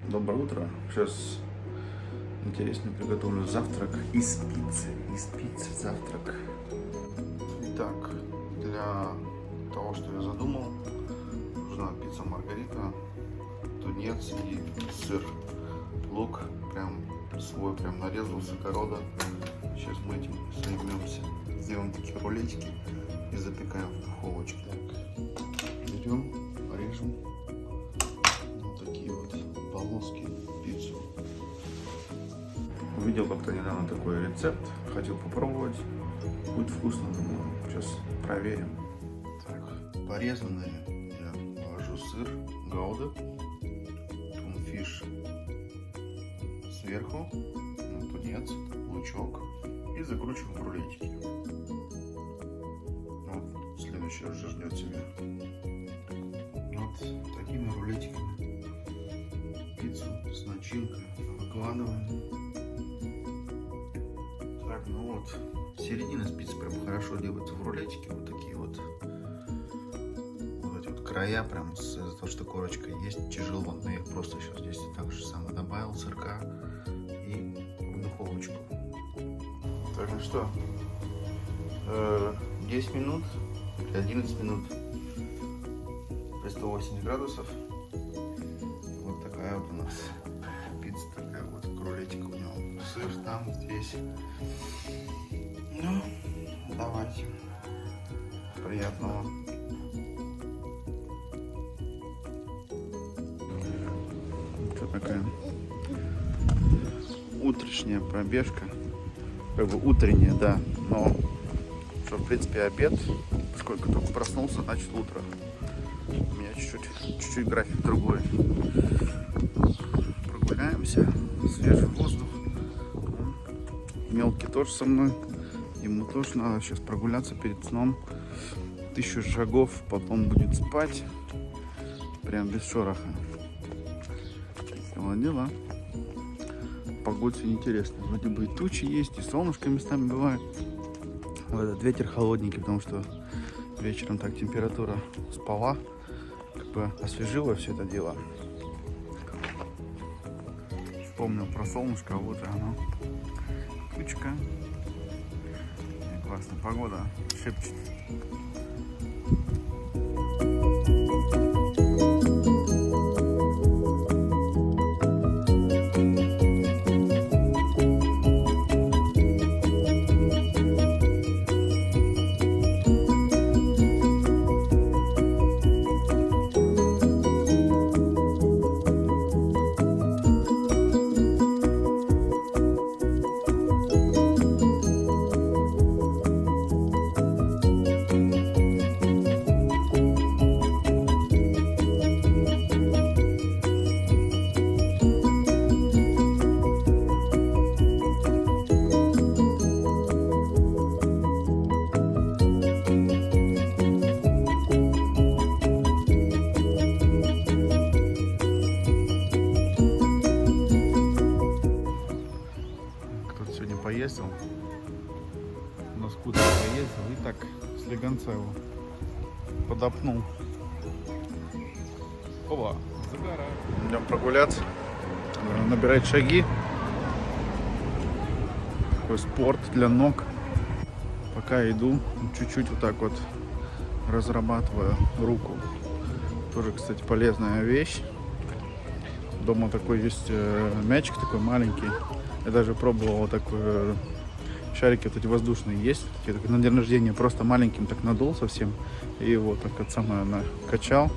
Доброе утро. Сейчас интересно приготовлю завтрак из пиццы. Из пиццы завтрак. Итак, для того, что я задумал, нужна пицца маргарита, тунец и сыр. Лук прям свой, прям нарезал с огорода. Сейчас мы этим займемся. Сделаем такие рулетики и запекаем в духовочку. Так, берем, режем вот такие вот полоски пиццу. Увидел как-то недавно такой рецепт, хотел попробовать. Будет вкусно, думаю. Сейчас проверим. Так, порезанный я положу сыр, гауда, тунфиш сверху, тунец, лучок и закручиваем в рулетики. Вот, следующий уже ждет себя. Вот такими рулетиками пиццу с начинкой выкладываем. Так, ну вот, середина спицы прям хорошо делается в рулетике. Вот такие вот эти вот края прям из-за того, что корочка есть, тяжело. Но я просто сейчас здесь так же самое добавил сырка и в духовочку. Так, ну что, 10 минут, 11 минут при 180 градусов. Вот такая вот у нас пицца, такая вот рулетик у него. Сыр там, здесь. Ну, давайте. Приятного. Что такая утренняя пробежка. Как бы утренняя, да. Но что, в принципе, обед. Сколько только проснулся, значит утро. У меня чуть-чуть график другой. Прогуляемся. Свежий воздух. Мелкий тоже со мной. Ему тоже надо сейчас прогуляться перед сном. 1000 шагов, потом будет спать. Прям без шороха. Такие дела. Погода интересно. Вроде бы и тучи есть, и солнышко местами бывает. Вот этот ветер холодненький, потому что вечером так температура спала. Как бы освежила все это дело. Вспомнил про солнышко, вот и оно. Тучка. Классная погода, шепчет. Поездил, на скутере поездил и так слегонца его подопнул. Опа, загораем. Идем прогуляться, набирать шаги. Такой спорт для ног. Пока иду, чуть-чуть вот так вот разрабатываю руку. Тоже, кстати, полезная вещь. Дома такой есть мячик такой маленький. Я даже пробовал вот такой шарики вот эти воздушные есть. Я так на день рождения просто маленьким так надул совсем. И вот так вот самое накачал.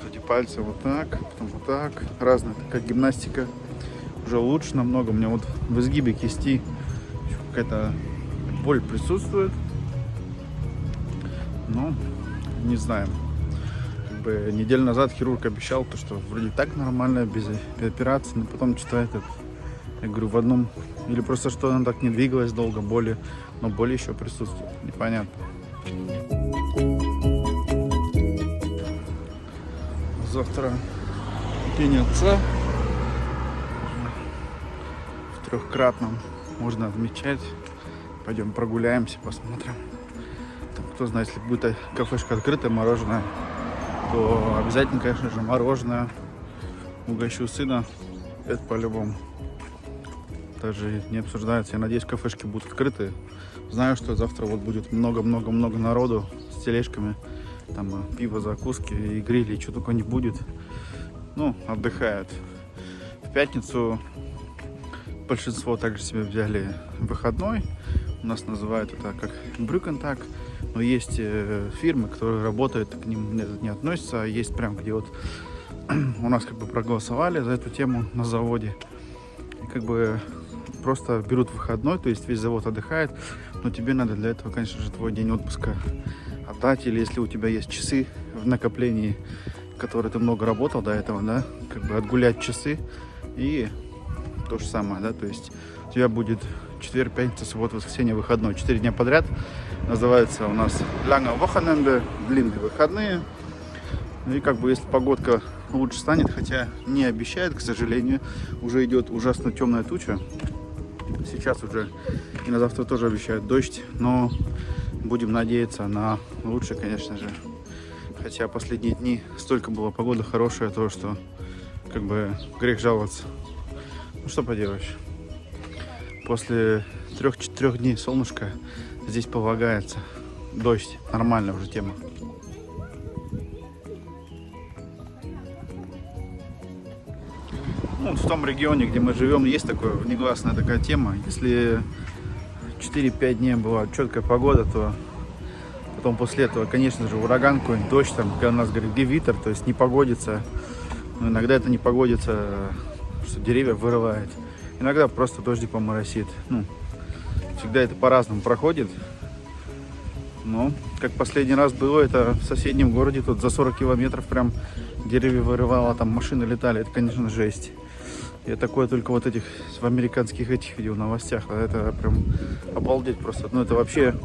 Эти пальцы вот так, потом вот так. Разная такая гимнастика. Уже лучше намного. У меня вот в изгибе кисти какая-то боль присутствует. Но не знаю. Как бы неделю назад хирург обещал, то, что вроде так нормально, без операции. Но потом что-то я говорю, в одном, или просто что она так не двигалась долго, боли, но боли еще присутствует, непонятно. Завтра день отца, в 3-кратном можно отмечать. Пойдем прогуляемся, посмотрим. Там, кто знает, если будет кафешка открытая, мороженое, то обязательно, конечно же, мороженое. Угощу сына Это по-любому. Даже не обсуждается. Я надеюсь, кафешки будут открыты. Знаю, что завтра вот будет много-много-много народу с тележками. Там пиво, закуски и грили, и что только не будет. Ну, отдыхают. В пятницу большинство также себе взяли выходной. У нас называют это как брюкентаг. Но есть фирмы, которые работают, к ним не относятся. А есть прям, где вот у нас как бы проголосовали за эту тему на заводе. И как бы просто берут выходной, то есть весь завод отдыхает. Но тебе надо для этого, конечно же, твой день отпуска отдать. Или если у тебя есть часы в накоплении, которые ты много работал до этого, да, как бы отгулять часы. И то же самое, да, то есть у тебя будет четверг, пятница, суббота, воскресенье, выходной. 4 дня подряд. Называется у нас Lange Wochenende, длинные выходные. И как бы если погодка лучше станет, хотя не обещает, к сожалению, уже идет ужасно темная туча. Сейчас уже и на завтра тоже обещают дождь, но будем надеяться на лучшее, конечно же. Хотя последние дни столько было погода хорошая, то что как бы грех жаловаться. Ну что поделаешь. После 3 дней солнышко здесь полагается дождь. Нормальная уже тема. Ну, в том регионе, где мы живем, есть такое, негласная такая тема. Если 4-5 дней была четкая погода, то потом после этого, конечно же, ураган какой-нибудь, дождь, там, когда у нас говорит гевитер, то есть не погодится. Но иногда это не погодится, что деревья вырывает. Иногда просто дождик поморосит. Ну, всегда это по-разному проходит. Но, как последний раз было, это в соседнем городе, тут за 40 километров прям деревья вырывало, там машины летали. Это, конечно, жесть. Я такое только вот этих в американских этих видел в новостях. Это прям обалдеть просто. Ну, это вообще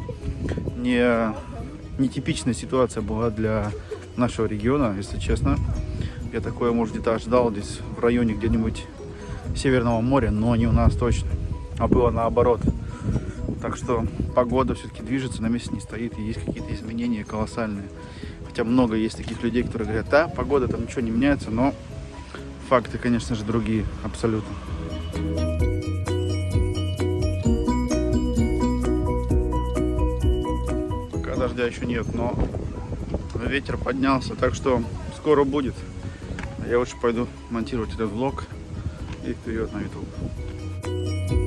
не типичная ситуация была для нашего региона, если честно. Я такое, может, где-то ожидал здесь в районе где-нибудь Северного моря, но не у нас точно. А было наоборот. Так что погода все-таки движется, на месте не стоит, и есть какие-то изменения колоссальные. Хотя много есть таких людей, которые говорят, да, погода там ничего не меняется, но факты, конечно же, другие, абсолютно. Пока дождя еще нет, но ветер поднялся, так что скоро будет. Я лучше пойду монтировать этот влог и вперед на YouTube.